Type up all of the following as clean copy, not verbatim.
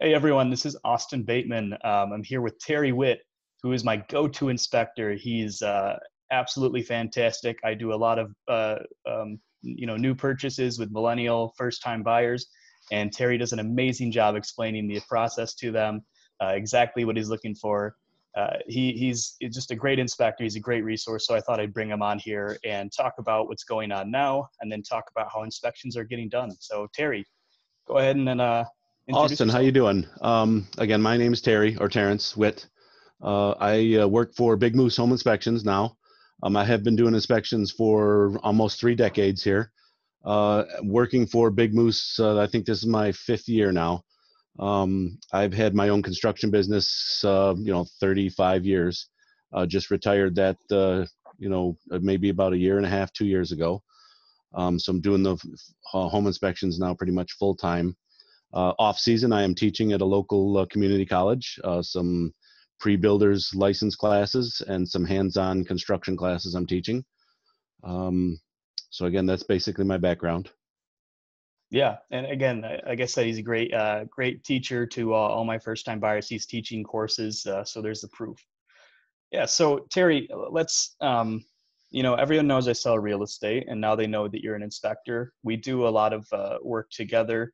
Hey everyone, this is Austin Bateman. I'm here with Terry Witt, who is my go-to inspector. He's absolutely fantastic. I do a lot of new purchases with millennial first-time buyers, and Terry does an amazing job explaining the process to them, exactly what he's looking for. He's just a great inspector. He's a great resource. So I thought I'd bring him on here and talk about what's going on now, and then talk about how inspections are getting done. So Terry, go ahead and then introduce Austin, how yourself. you doing? Again, my name is Terry, or Terrance Witt. I work for Big Moose Home Inspections now. I have been doing inspections for almost 3 decades here. Working for Big Moose, I think this is my 5th year now. I've had my own construction business, 35 years. Just retired that, maybe about a year and a half, 2 years ago. So I'm doing the home inspections now pretty much full time. Off season, I am teaching at a local community college, some pre-builders license classes and some hands-on construction classes I'm teaching. So again, that's basically my background. Yeah, and again, like I said, he's a great teacher to all my first-time buyers. He's teaching courses, so there's the proof. Yeah, so Terry, let's, everyone knows I sell real estate, and now they know that you're an inspector. We do a lot of work together.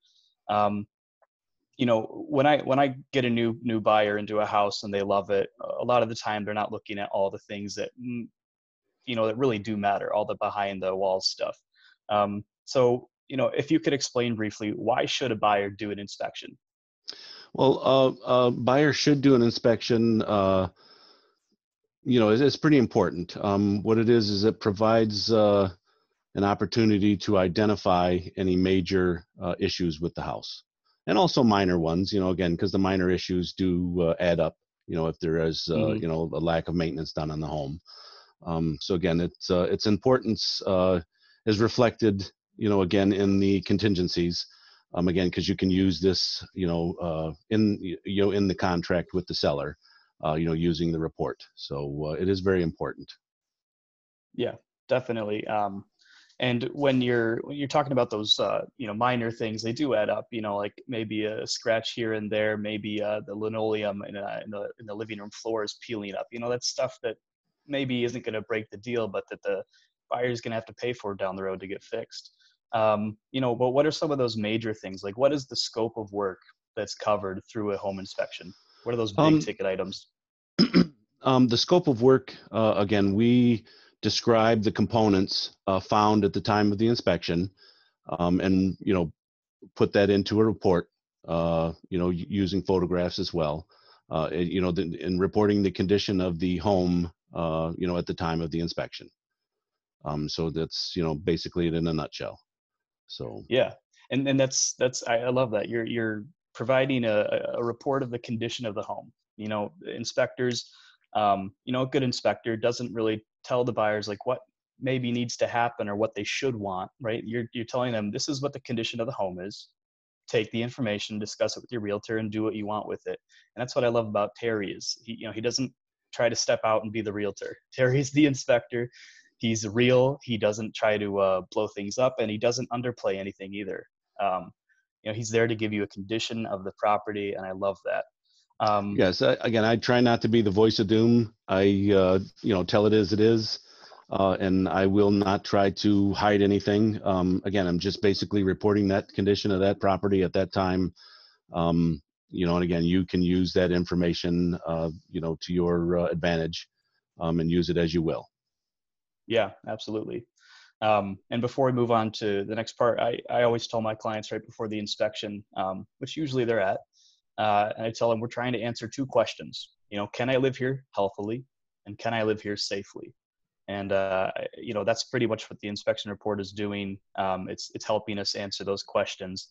Um, when I get a new buyer into a house and they love it, a lot of the time they're not looking at all the things that that really do matter, all the behind the walls stuff. So if you could explain briefly, why should a buyer do an inspection? Well, a buyer should do an inspection. It's pretty important. What it is it provides an opportunity to identify any major issues with the house, and also minor ones. Again, because the minor issues do add up. If there is Hmm. a lack of maintenance done on the home. So again, its importance is reflected, again in the contingencies. Again, because you can use this, in the contract with the seller, using the report. So it is very important. Yeah, definitely. And when you're talking about those minor things, they do add up. Like maybe a scratch here and there, maybe the linoleum in the living room floor is peeling up. That's stuff that maybe isn't going to break the deal, but that the buyer's going to have to pay for down the road to get fixed. But what are some of those major things? Like, what is the scope of work that's covered through a home inspection? What are those big Um, ticket items? the scope of work, again, we describe the components found at the time of the inspection, and put that into a report, using photographs as well, in reporting the condition of the home, at the time of the inspection. So that's, basically it in a nutshell. So, Yeah, and I love that you're providing a report of the condition of the home. Inspectors, a good inspector doesn't really tell the buyers like what maybe needs to happen or what they should want, right? You're telling them this is what the condition of the home is. Take the information, discuss it with your realtor, and do what you want with it. And that's what I love about Terry is he doesn't try to step out and be the realtor. Terry's the inspector. He's real. He doesn't try to blow things up, and he doesn't underplay anything either. Um, he's there to give you a condition of the property, and I love that. Um, yes, again, I try not to be the voice of doom. I, tell it as it is. And I will not try to hide anything. Again, I'm just basically reporting that condition of that property at that time. And again, you can use that information, to your advantage, and use it as you will. yeah, absolutely. And before we move on to the next part, I always tell my clients right before the inspection, which usually they're at, and I tell them we're trying to answer 2 questions. Can I live here healthily, and can I live here safely? And that's pretty much what the inspection report is doing. It's helping us answer those questions,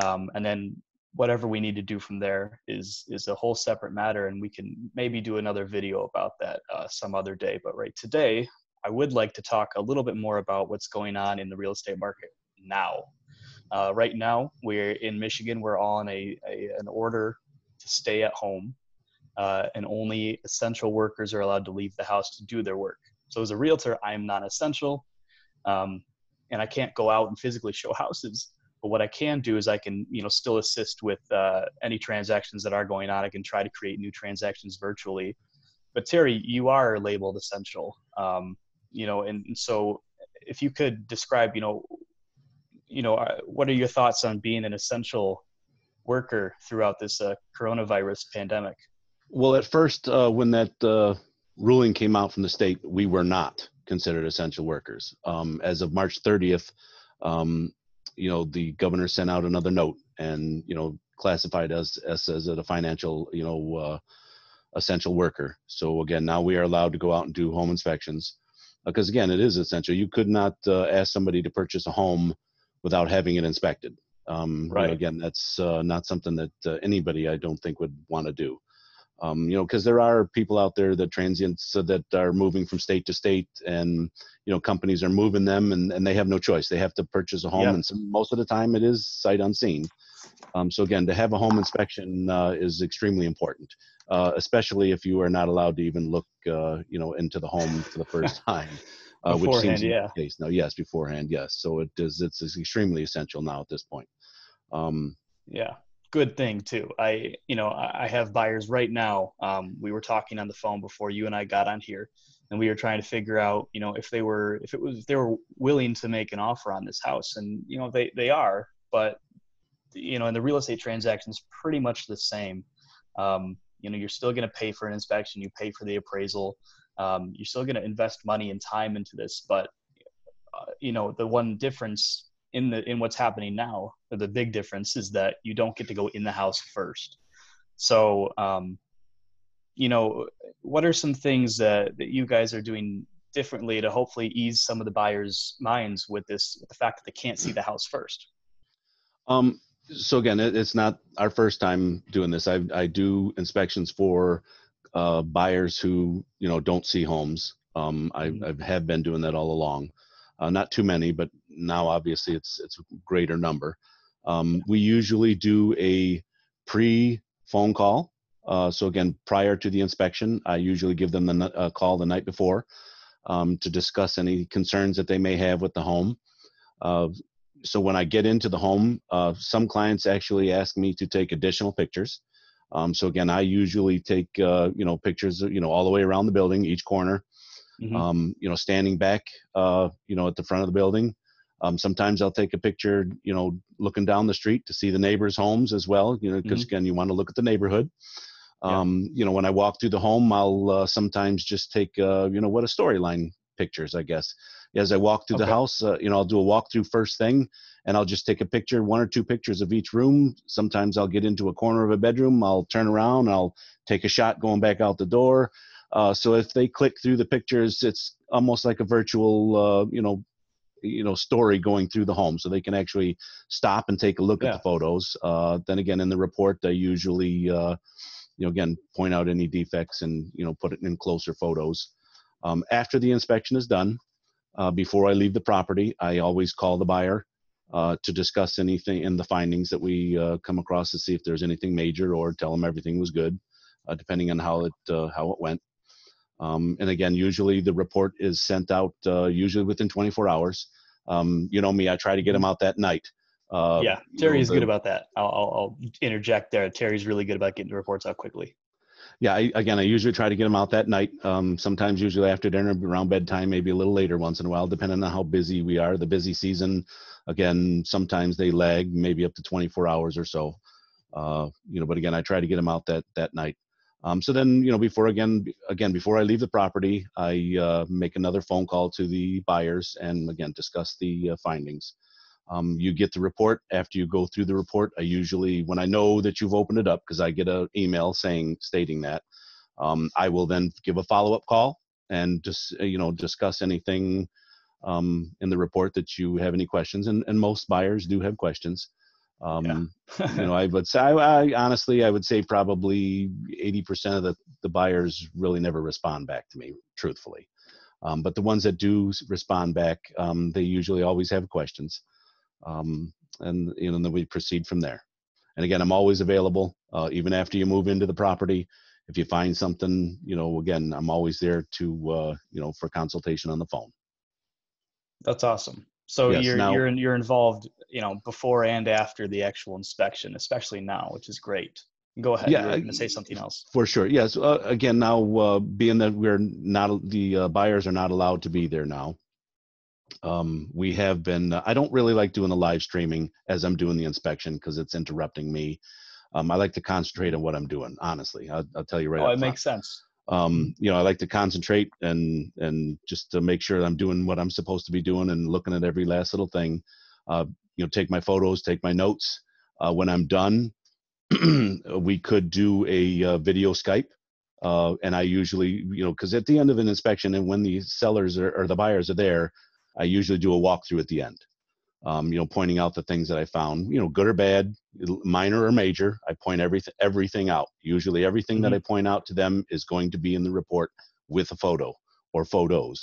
and then whatever we need to do from there is a whole separate matter, and we can maybe do another video about that some other day. But right today, I would like to talk a little bit more about what's going on in the real estate market now. Right now, we're in Michigan. We're all on an order to stay at home, and only essential workers are allowed to leave the house to do their work. So as a realtor, I'm non-essential, and I can't go out and physically show houses. But what I can do is I can, still assist with any transactions that are going on. I can try to create new transactions virtually. But Terry, you are labeled essential. And so if you could describe, what are your thoughts on being an essential worker throughout this coronavirus pandemic? Well, at first, when that ruling came out from the state, we were not considered essential workers. As of March 30th, the governor sent out another note and, classified us as a financial, essential worker. So again, now we are allowed to go out and do home inspections because again, it is essential. You could not ask somebody to purchase a home without having it inspected. Right. Again, that's not something that anybody I don't think would want to do. Because there are people out there, the transients that are moving from state to state, and companies are moving them, and they have no choice. They have to purchase a home, Yeah. and most of the time it is sight unseen. So again, to have a home inspection is extremely important, especially if you are not allowed to even look, into the home for the first time, which seems Beforehand. to be Yeah. the case now. Yes, beforehand, yes. So it's extremely essential now at this point. Yeah. Good thing too. I have buyers right now. We were talking on the phone before you and I got on here, and we were trying to figure out, if they were willing to make an offer on this house, and they are, but and the real estate transaction is pretty much the same. You're still going to pay for an inspection, you pay for the appraisal, you're still going to invest money and time into this, but the one difference in what's happening now, or the big difference, is that you don't get to go in the house first. So, what are some things that you guys are doing differently to hopefully ease some of the buyers' minds with the fact that they can't see the house first? So again, it's not our first time doing this. I do inspections for buyers who don't see homes. I have been doing that all along. Not too many, but now obviously it's a greater number. We usually do a pre-phone call. So again, prior to the inspection, I usually give them a call the night before to discuss any concerns that they may have with the home. So when I get into the home, some clients actually ask me to take additional pictures. So again, I usually take pictures all the way around the building, each corner. Standing back, at the front of the building. Sometimes I'll take a picture, looking down the street to see the neighbors' homes as well, because again, you want to look at the neighborhood. When I walk through the home, I'll sometimes just take, what a storyline pictures, I guess. As I walk through the house, I'll do a walkthrough first thing, and I'll just take a picture, one or two pictures of each room. Sometimes I'll get into a corner of a bedroom, I'll turn around, I'll take a shot going back out the door. So if they click through the pictures, it's almost like a virtual, story going through the home, so they can actually stop and take a look at the photos. Then again, in the report, I usually, again, point out any defects and, put it in closer photos. After the inspection is done, before I leave the property, I always call the buyer to discuss anything in the findings that we come across to see if there's anything major, or tell them everything was good, depending on how it went. And again, usually the report is sent out usually within 24 hours. Me, I try to get them out that night. Terry is good about that. I'll interject there. Terry's really good about getting the reports out quickly. Yeah, I usually try to get them out that night. Sometimes usually after dinner, around bedtime, maybe a little later once in a while, depending on how busy we are. The busy season, again, sometimes they lag maybe up to 24 hours or so. But again, I try to get them out that night. So then, before I leave the property, I make another phone call to the buyers and again, discuss the findings. You get the report. After you go through the report, I usually, when I know that you've opened it up, because I get an email stating that, I will then give a follow-up call and just, discuss anything in the report that you have any questions. And most buyers do have questions. I would say, honestly, I would say probably 80% of the buyers really never respond back to me, truthfully. But the ones that do respond back, they usually always have questions. And then we proceed from there. And again, I'm always available, even after you move into the property. If you find something, again, I'm always there to, for consultation on the phone. That's awesome. So Yes. Now, you're involved, before and after the actual inspection, especially now, which is great. Go ahead. You yeah, were going to say something else. for sure. Yes. Again, now being that we're not the buyers are not allowed to be there now. We have been. I don't really like doing the live streaming as I'm doing the inspection because it's interrupting me. I like to concentrate on what I'm doing. Honestly, I'll tell you right Oh, up it front. makes sense. Hmm. I like to concentrate and just to make sure I'm doing what I'm supposed to be doing and looking at every last little thing. Uh, take my photos, take my notes. When I'm done, we could do a video Skype. And I usually, because at the end of an inspection and when the sellers or the buyers are there, I usually do a walkthrough at the end. Pointing out the things that I found, good or bad, minor or major. I point everything out. Usually everything that Hmm. I point out to them is going to be in the report with a photo or photos.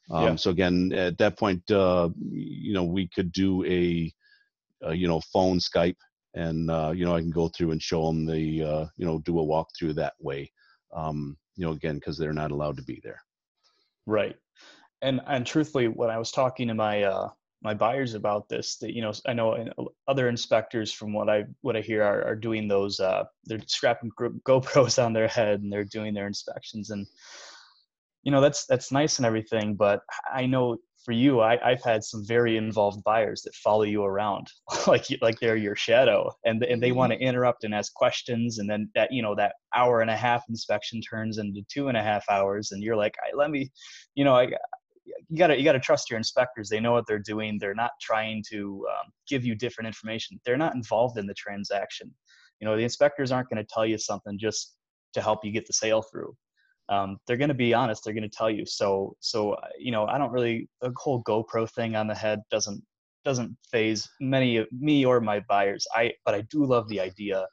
Yeah. So again, at that point, we could do a phone Skype and, I can go through and show them do a walkthrough that way. Again, because they're not allowed to be there. Right. And truthfully, when I was talking to my buyers about this, that I know other inspectors, from what I hear, are doing those. They're strapping GoPros on their head and they're doing their inspections, and that's nice and everything. But I know for you, I've had some very involved buyers that follow you around, like they're your shadow, and they want to interrupt and ask questions, and then that hour and a half inspection turns into 2.5 hours, and you're like, let me, I you gotta trust your inspectors. They know what they're doing. They're not trying to give you different information. They're not involved in the transaction. The inspectors aren't going to tell you something just to help you get the sale through. They're going to be honest. They're going to tell you. I don't really, the whole GoPro thing on the head doesn't phase many of me or my buyers. But I do love the idea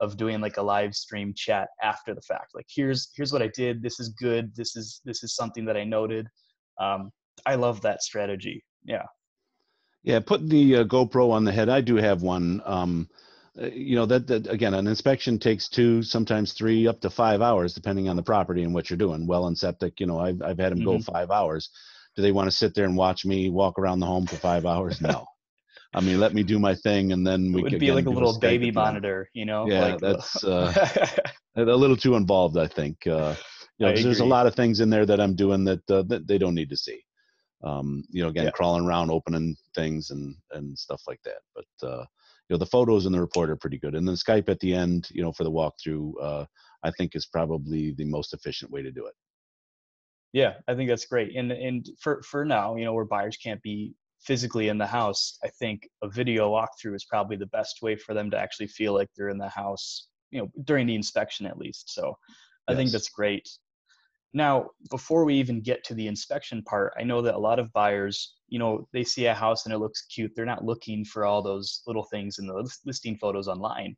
of doing like a live stream chat after the fact. Like, here's what I did. This is good. This is something that I noted. um, I love that strategy. Yeah. Yeah, putting the GoPro on the head. I do have one. That again, an inspection takes 2, sometimes 3, up to 5 hours, depending on the property and what you're doing. Well and septic, I've had them go Hmm. 5 hours. Do they want to sit there and watch me walk around the home for 5 hours? No. I mean, let me do my thing, and then It we would can be like again a do a little Skype baby at the end. monitor, Yeah, like that's the. a little too involved, I think. I Because there's a agree. lot of things in there that I'm doing that they don't need to see. Again, Yeah. crawling around, opening things and stuff like that. But the photos in the report are pretty good, and then Skype at the end, for the walkthrough, I think is probably the most efficient way to do it. Yeah, I think that's great. And for now, where buyers can't be physically in the house, I think a video walkthrough is probably the best way for them to actually feel like they're in the house, during the inspection at least. So I think Yes. that's great. Now, before we even get to the inspection part, I know that a lot of buyers, they see a house and it looks cute. They're not looking for all those little things in the listing photos online.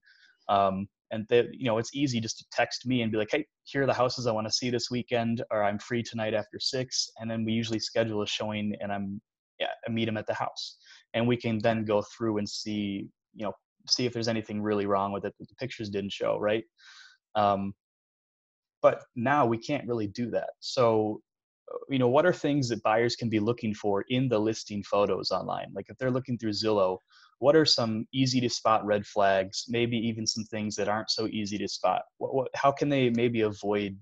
And it's easy just to text me and be like, hey, here are the houses I want to see this weekend, or I'm free tonight after 6. And then we usually schedule a showing, and I meet them at the house, and we can then go through and see if there's anything really wrong with it that the pictures didn't show, right? Um, but now we can't really do that. So, what are things that buyers can be looking for in the listing photos online? Like, if they're looking through Zillow, what are some easy to spot red flags? Maybe even some things that aren't so easy to spot. How can they maybe avoid,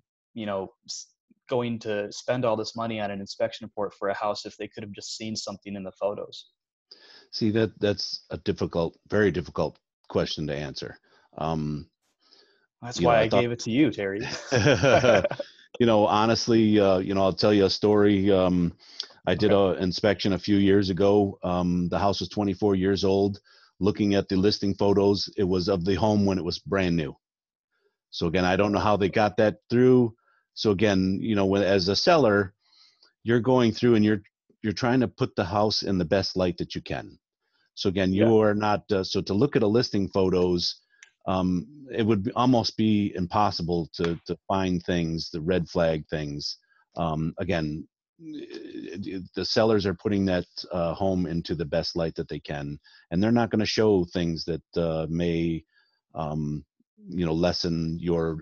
going to spend all this money on an inspection report for a house if they could have just seen something in the photos? See, that's a very difficult question to answer. Um, That's why I I thought, gave it to you, Terry. honestly, I'll tell you a story. I did Okay. a inspection a few years ago. The house was 24 years old. Looking at the listing photos, it was of the home when it was brand new. So again, I don't know how they got that through. So again, as a seller, you're going through and you're trying to put the house in the best light that you can. So again, Yeah. you are not. So to look at a listing photos, it would almost be impossible to find things, the red flag things. Again, the sellers are putting that home into the best light that they can, and they're not going to show things that may, um, lessen your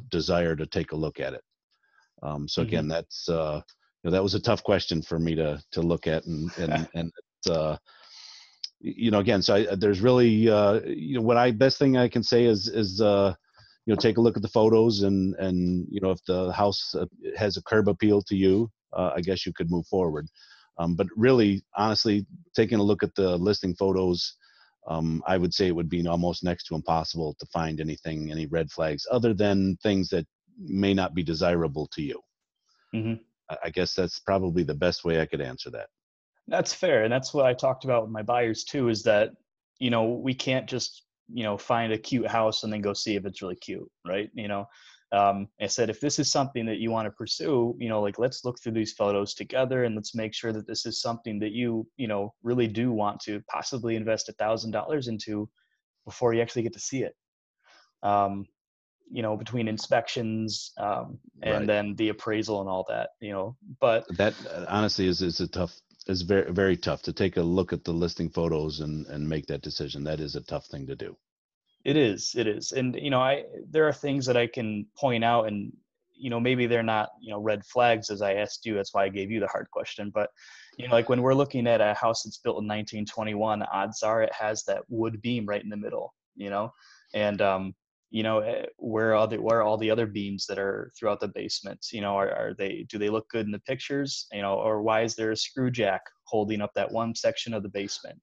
desire to take a look at it. So Hmm. again, that's that was a tough question for me to look at and Again, so there's really, best thing I can say is take a look at the photos, and if the house has a curb appeal to you, I guess you could move forward. But really, honestly, taking a look at the listing photos, I would say it would be almost next to impossible to find any red flags other than things that may not be desirable to you. Mm-hmm. I guess that's probably the best way I could answer that. That's fair. And that's what I talked about with my buyers too, is that, we can't just, find a cute house and then go see if it's really cute. Right. I said, if this is something that you want to pursue, like, let's look through these photos together and let's make sure that this is something that you really do want to possibly invest $1,000 into before you actually get to see it. Between inspections, and Right. then the appraisal and all that, but That honestly is very, very tough to take a look at the listing photos and make that decision. That is a tough thing to do. it is. And, there are things that I can point out, and, maybe they're not, red flags as I asked you. That's why I gave you the hard question. But, like when we're looking at a house that's built in 1921, odds are it has that wood beam right in the middle, and, where are all the other beams that are throughout the basement? Do they look good in the pictures? Or why is there a screw jack holding up that one section of the basement?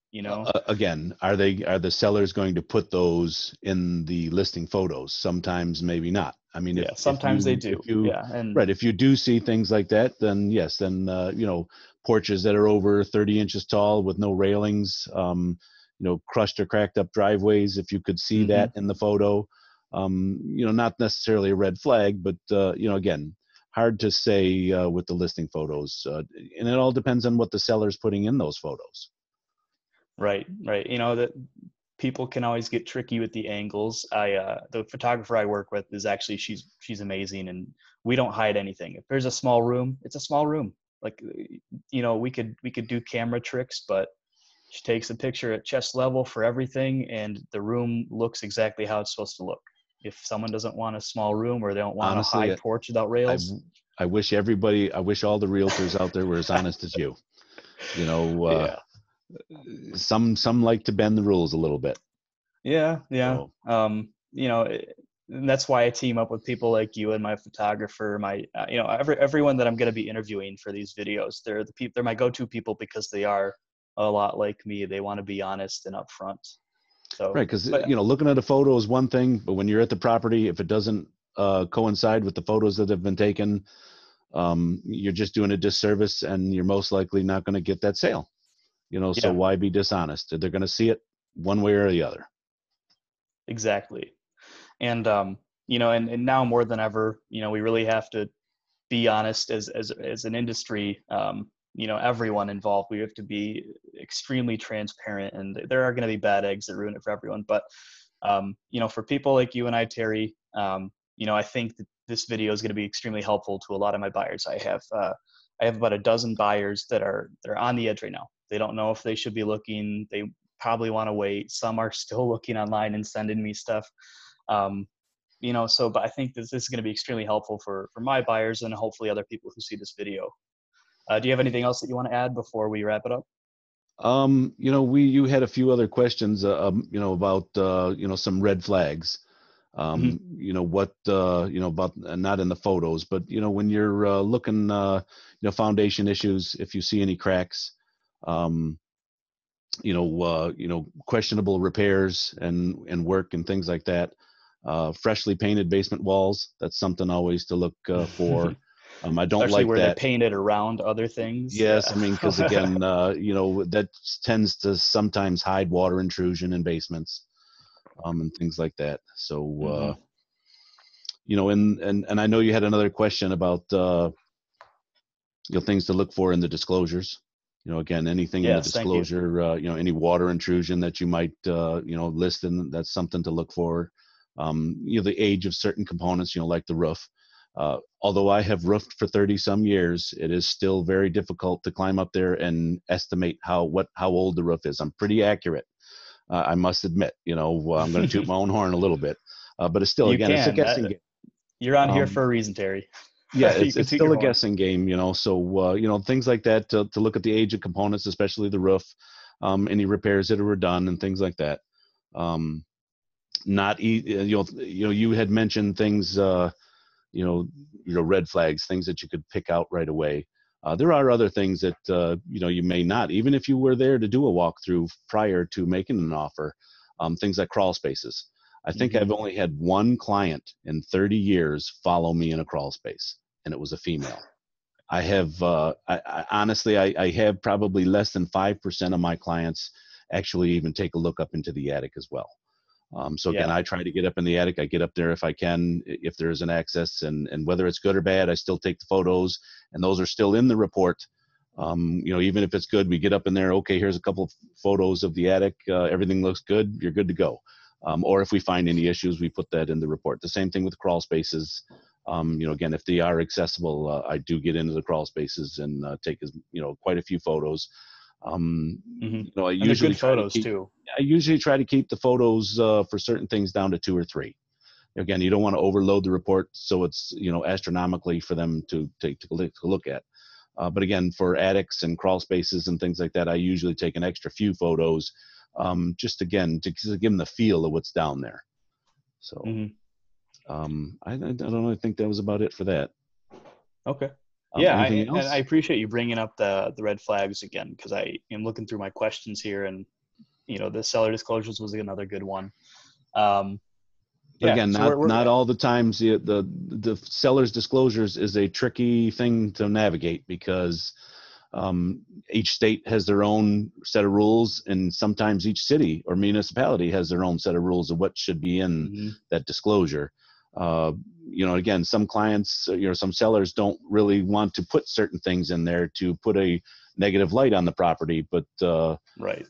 Again, are the sellers going to put those in the listing photos? Sometimes, maybe not. I mean, Yeah, sometimes they do. Yeah. And right, if you do see things like that, then yes, then porches that are over 30 inches tall with no railings, crushed or cracked up driveways. If you could see mhm. that in the photo, not necessarily a red flag, but again, hard to say with the listing photos, and it all depends on what the seller's putting in those photos. Right. That people can always get tricky with the angles. The photographer I work with is actually, she's amazing, and we don't hide anything. If there's a small room, it's a small room. Like, we could do camera tricks, but she takes a picture at chest level for everything, and the room looks exactly how it's supposed to look. If someone doesn't want a small room, or they don't want a high Honestly, porch without I rails. I wish all the realtors out there were as honest as you. You know, Yeah. some like to bend the rules a little bit. Yeah. Yeah. So And that's why I team up with people like you and my photographer, everyone that I'm going to be interviewing for these videos. They're my go-to people because they are a lot like me. They want to be honest and upfront. So, right, because but looking at a photo is one thing, but when you're at the property, if it doesn't coincide with the photos that have been taken, you're just doing a disservice, and you're most likely not going to get that sale. So yeah, why be dishonest? They're going to see it one way or the other. exactly. And, and now more than ever, we really have to be honest as an industry. Everyone involved, we have to be extremely transparent, and there are going to be bad eggs that ruin it for everyone. But, for people like you and I, Terry, I think that this video is going to be extremely helpful to a lot of my buyers. I have about a dozen buyers they're on the edge right now. They don't know if they should be looking. They probably want to wait. Some are still looking online and sending me stuff. Um, but I think this is going to be extremely helpful for my buyers and hopefully other people who see this video. Do you have anything else that you want to add before we wrap it up? You had a few other questions, about some red flags. Mhm. What about not in the photos, but when you're looking, foundation issues, if you see any cracks, um, questionable repairs and work and things like that. Freshly painted basement walls, that's something always to look for. I don't Especially like where they're that. painted around other things. Yes, I mean, because Yeah. again, that tends to sometimes hide water intrusion in basements, and things like that. So, hmm and I know you had another question about things to look for in the disclosures. Again, anything in the Yes, thank you. disclosure, any water intrusion that you might list in, that's something to look for. The age of certain components, like the roof. Although I have roofed for 30 some years, it is still very difficult to climb up there and estimate how old the roof is. I'm pretty accurate, I must admit. I'm going to toot my own horn a little bit, but it's still, You again, it's a can. guessing game. You're on here Um, for a reason, Terry. Yeah, You can it's toot still your a horn. guessing game, so things like that to look at the age of components, especially the roof, any repairs that were done and things like that. Um, not you had mentioned things, you know red flags, things that you could pick out right away. There are other things that you may not, even if you were there to do a walkthrough prior to making an offer. Things like crawl spaces. I think Hmm. I've only had one client in 30 years follow me in a crawl space, and it was a female. I have, I honestly, I have probably less than 5% of my clients actually even take a look up into the attic as well. So again, Yeah. I try to get up in the attic. I get up there if I can, if there's an access, and whether it's good or bad, I still take the photos, and those are still in the report. Even if it's good, we get up in there. Okay, here's a couple of photos of the attic. Everything looks good. You're good to go. Or if we find any issues, we put that in the report. The same thing with crawl spaces. Again, if they are accessible, I do get into the crawl spaces and take quite a few photos. Hmm. I And they're usually good try to photos keep too. the photos for certain things down to 2 or 3. Again, you don't want to overload the report so it's astronomically for them to take to look at. But again, for attics and crawl spaces and things like that, I usually take an extra few photos, just again to give them the feel of what's down there. So Hmm. I don't know. I think that was about it for that. Okay. Yeah, Anything and I else? appreciate you bringing up the red flags again, because I am looking through my questions here, and the seller disclosures was another good one. Um, But yeah, again, so not we're all the times the seller's disclosures is a tricky thing to navigate because each state has their own set of rules, and sometimes each city or municipality has their own set of rules of what should be in Mhm. that disclosure. Again, some clients, some sellers don't really want to put certain things in there to put a negative light on the property, but Right.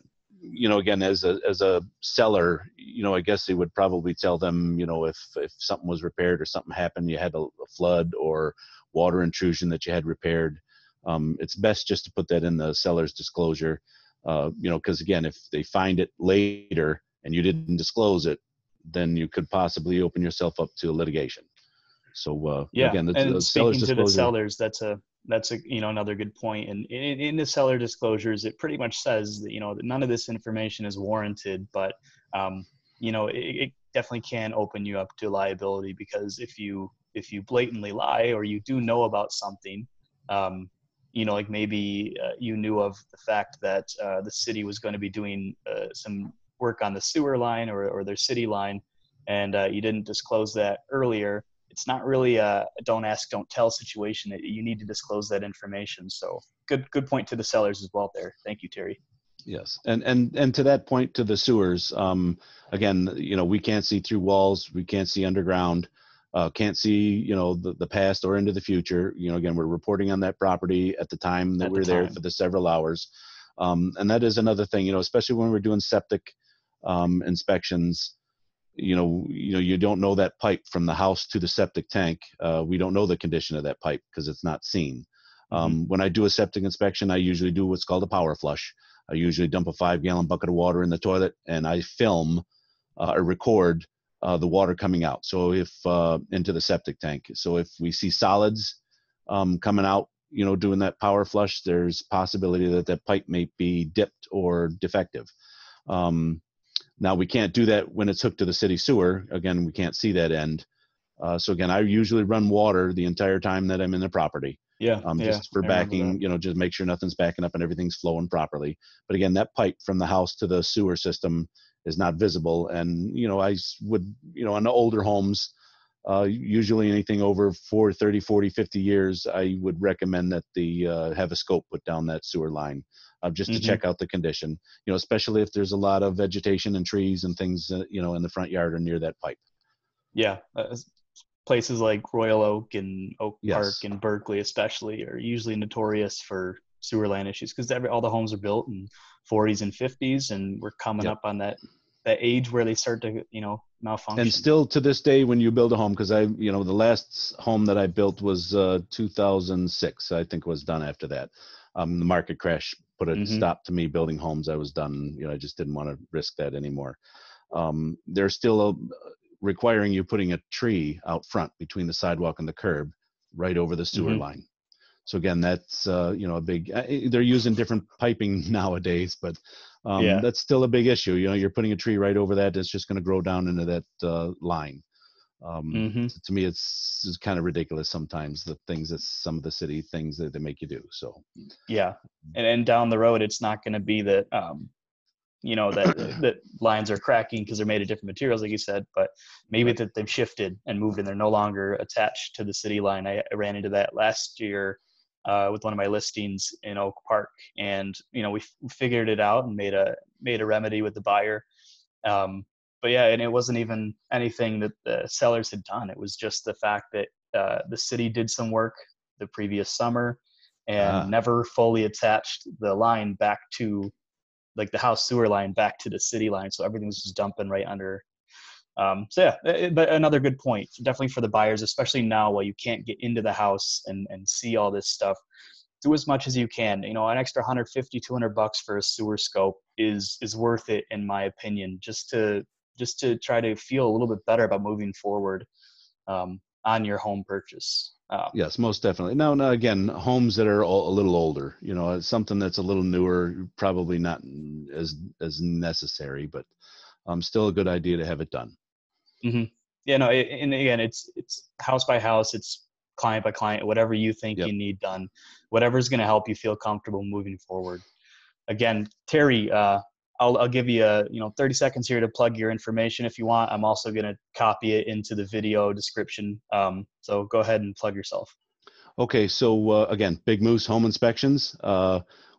again, as a seller, I guess they would probably tell them, if something was repaired or something happened, you had a flood or water intrusion that you had repaired. It's best just to put that in the seller's disclosure, because again, if they find it later and you didn't disclose it, then you could possibly open yourself up to litigation. So Yeah, again, and the seller's speaking to the disclosure. sellers, that's a another good point. And in the seller disclosures, it pretty much says that that none of this information is warranted, but um, it definitely can open you up to liability, because if you blatantly lie, or you do know about something, um, like maybe you knew of the fact that the city was going to be doing some work on the sewer line, or their city line, and you didn't disclose that earlier. It's not really a don't ask, don't tell situation. You need to disclose that information. So good point to the sellers as well there. Thank you, Terry. Yes, and to that point, to the sewers, again, we can't see through walls, we can't see underground, can't see, the past or into the future. Again, we're reporting on that property at the time that At the we're there for time. the several hours, and that is another thing, especially when we're doing septic inspections. You don't know that pipe from the house to the septic tank. We don't know the condition of that pipe because it's not seen. Hmm. When I do a septic inspection, I usually do what's called a power flush. I usually dump a 5-gallon bucket of water in the toilet, and I film or record the water coming out. So if into the septic tank. So if we see solids coming out, doing that power flush, there's possibility that that pipe may be dipped or defective. Um, Now we can't do that when it's hooked to the city sewer. Again, we can't see that end. So again, I usually run water the entire time that I'm in the property, Yeah, yeah, just for I remember that. backing, just make sure nothing's backing up and everything's flowing properly. But again, that pipe from the house to the sewer system is not visible. And, would, on the older homes, usually anything over 30, 40, 50 years, I would recommend that the have a scope put down that sewer line just to Hmm. check out the condition, especially if there's a lot of vegetation and trees and things, in the front yard or near that pipe. Yeah, places like Royal Oak and Oak Park Yes. and Berkeley especially are usually notorious for sewer line issues, because all the homes are built in 40s and 50s, and we're coming Yep. up on that age where they start to And malfunction. still to this day, when you build a home, because the last home that I built was 2006, I think was done after that. The market crash put a Hmm. stop to me building homes. I was done. I just didn't want to risk that anymore. They're still requiring you putting a tree out front between the sidewalk and the curb right over the sewer Hmm. line. So again, that's a big. They're using different piping nowadays, but Yeah. that's still a big issue. You're putting a tree right over that. It's just going to grow down into that line. Hmm. To me, it's kind of ridiculous sometimes, the things that some of the city things that they make you do. So Yeah. And down the road, it's not going to be that, that lines are cracking because they're made of different materials, like you said, but maybe right. that they've shifted and moved and they're no longer attached to the city line. I ran into that last year with one of my listings in Oak Park, and we figured it out and made a remedy with the buyer. Um, but yeah, and it wasn't even anything that the sellers had done. It was just the fact that the city did some work the previous summer and Ah, never fully attached the line back to, like, the house sewer line back to the city line. So everything's just dumping right under. So yeah, but another good point, definitely for the buyers, especially now while you can't get into the house and see all this stuff. Do as much as you can. An extra 150, $200 for a sewer scope is worth it, in my opinion, just to try to feel a little bit better about moving forward on your home purchase. yes, most definitely. Now again, homes that are a little older, it's something that's a little newer, probably not as necessary, but still a good idea to have it done. Mm-hmm. Yeah, no, and again, it's house by house, it's client by client, whatever you think Yep. you need done, whatever's going to help you feel comfortable moving forward. Again, Terry, I'll give you 30 seconds here to plug your information if you want. I'm also going to copy it into the video description. So go ahead and plug yourself. Okay, so again, Big Moose Home Inspections.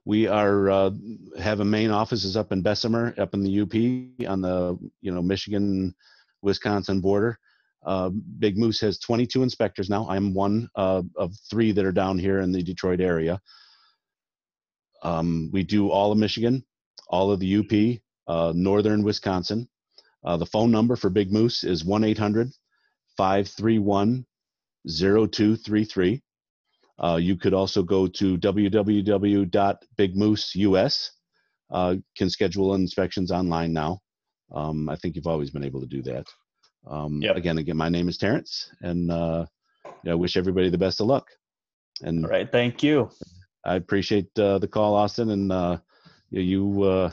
We are have a main office is up in Bessemer, up in the UP on the Michigan Wisconsin border. Big Moose has 22 inspectors now. I'm one of 3 that are down here in the Detroit area. We do all of Michigan, all of the UP, northern Wisconsin. The phone number for Big Moose is 1-800-531-0233. You could also go to www.bigmooseus. Can schedule inspections online now. I think you've always been able to do that. Yep. Again, my name is Terrance, and I wish everybody the best of luck. All And right. Thank you. I appreciate the call, Austin, and you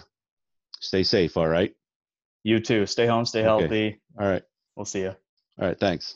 stay safe. All right. You too. Stay home, stay Okay. healthy. All right. We'll see you. All right. Thanks.